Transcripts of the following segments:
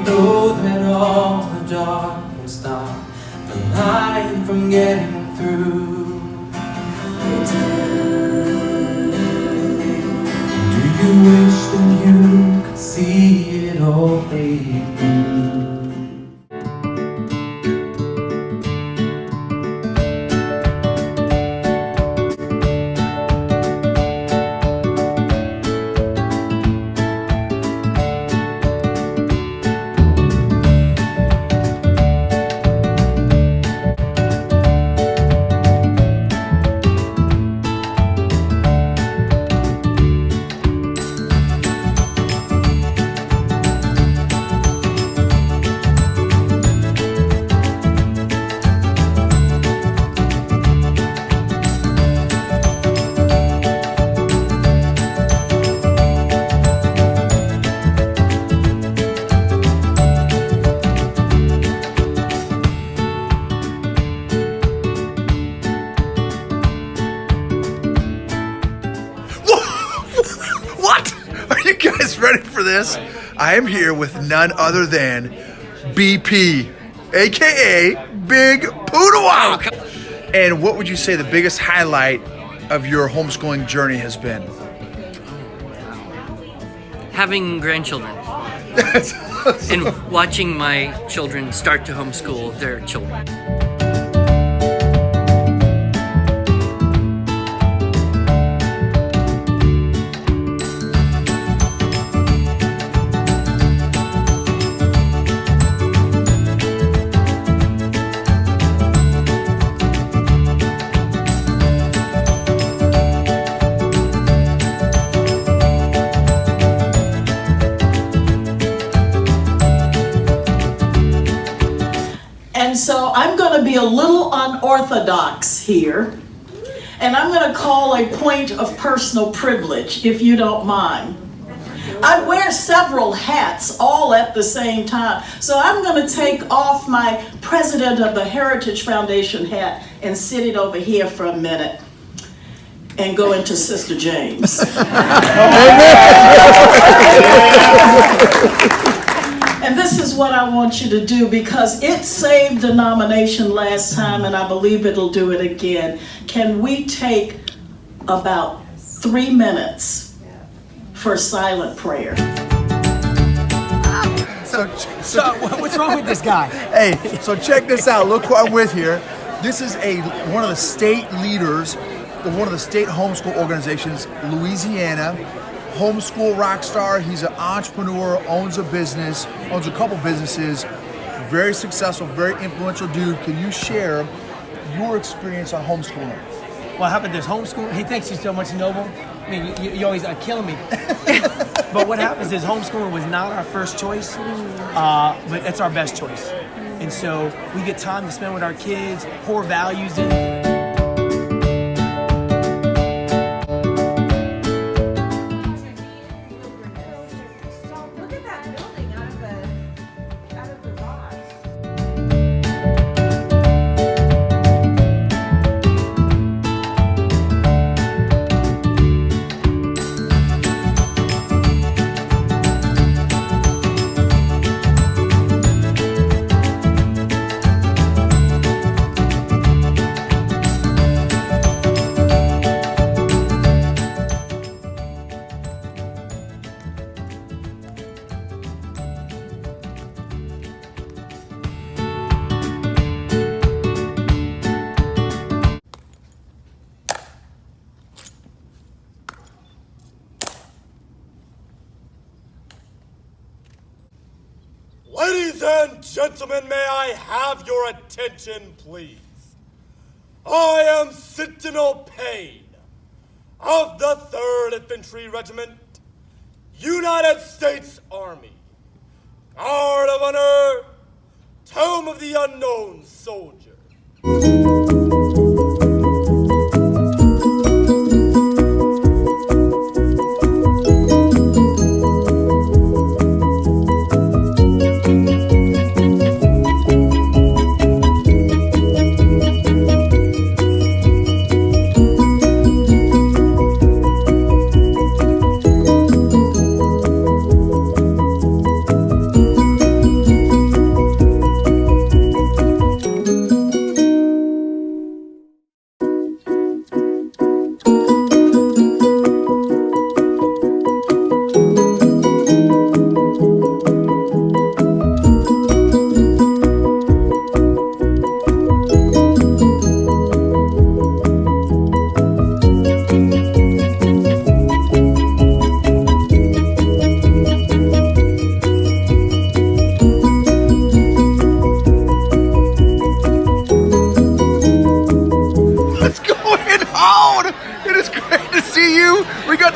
know that all the dark can stop the light from getting through. Do you wish that you could see it all fade through? Are you guys ready for this? I am here with none other than BP, aka Big Poodle. And what would you say the biggest highlight of your homeschooling journey has been? Having grandchildren and watching my children start to homeschool their children. And so I'm going to be a little unorthodox here, and I'm going to call a point of personal privilege, if you don't mind. I wear several hats all at the same time, so I'm going to take off my President of the Heritage Foundation hat and sit it over here for a minute and go into Sister James. And this is what I want you to do, because it saved the nomination last time, and I believe it'll do it again. Can we take about 3 minutes for silent prayer? So what's wrong with this guy? Hey, so check this out. Look who I'm with here. This is one of the state leaders of one of the state homeschool organizations, Louisiana. Homeschool rock star. He's an entrepreneur, owns a business, owns a couple businesses, very successful, very influential dude. Can you share your experience on homeschooling? Well, how about this? Homeschool, he thinks he's so much noble. I mean, you always killing me. But what happens is homeschooling was not our first choice, but it's our best choice. And so we get time to spend with our kids, pour values in. Ladies and gentlemen, may I have your attention, please? I am Sentinel Payne of the 3rd Infantry Regiment, United States Army, Guard of Honor, Tomb of the Unknown Soldier.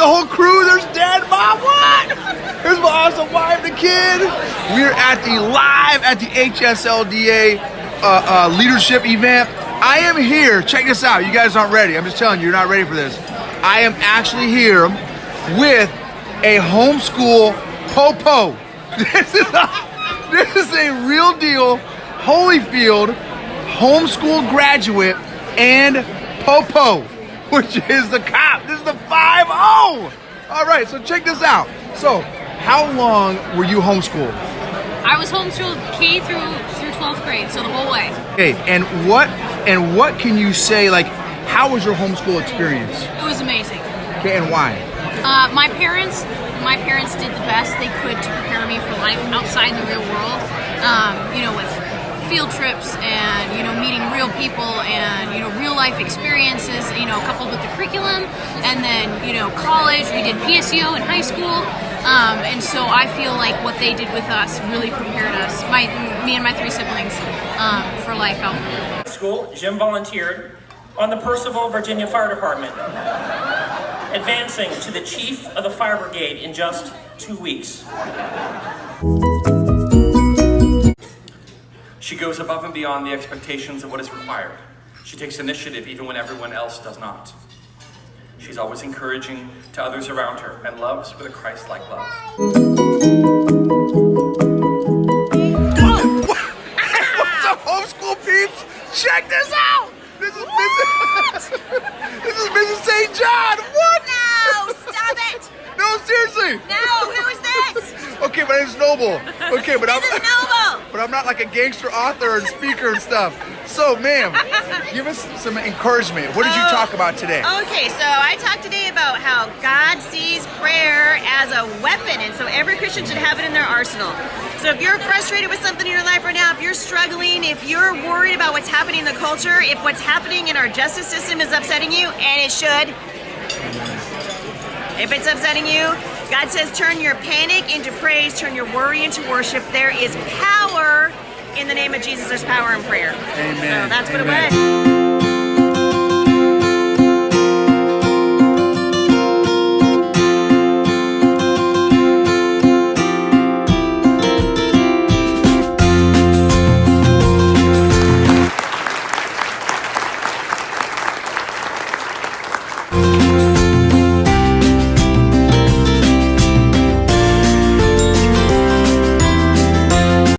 the whole crew. There's Dad, Mom, what? Here's my awesome wife, the kid. We're live at the HSLDA leadership event. I am here. Check this out. You guys aren't ready. I'm just telling you, you're not ready for this. I am actually here with a homeschool popo. This is a real deal Holyfield homeschool graduate and popo, which is the cop. This is the 5-0. All right, so check this out. So, how long were you homeschooled? I was homeschooled K through 12th grade, so the whole way. Okay, and what can you say, like, how was your homeschool experience? It was amazing. Okay, and why? My parents did the best they could to prepare me for life outside the real world. With field trips and meeting real people and real life experiences. Coupled with the curriculum, and then college. We did PSEO in high school, and so I feel like what they did with us really prepared us, me and my 3 siblings, for life out there. School, Jim volunteered on the Percival, Virginia Fire Department, advancing to the Chief of the Fire Brigade in just 2 weeks. She goes above and beyond the expectations of what is required. She takes initiative even when everyone else does not. She's always encouraging to others around her and loves with a Christ-like love. What's up, homeschool peeps? Check this out! This is Mrs. St. John! What? No, stop it! No, seriously! No, who is this? Okay, my name's Noble. Okay, but This is Noble! But I'm not like a gangster author and speaker and stuff. So, ma'am, give us some encouragement. What did you talk about today? Okay, so I talked today about how God sees prayer as a weapon, and so every Christian should have it in their arsenal. So if you're frustrated with something in your life right now, if you're struggling, if you're worried about what's happening in the culture, if what's happening in our justice system is upsetting you, and it should, if it's upsetting you, God says turn your panic into praise, turn your worry into worship. There is power in the name of Jesus. There's power in prayer. Amen. So that's what Amen. it was.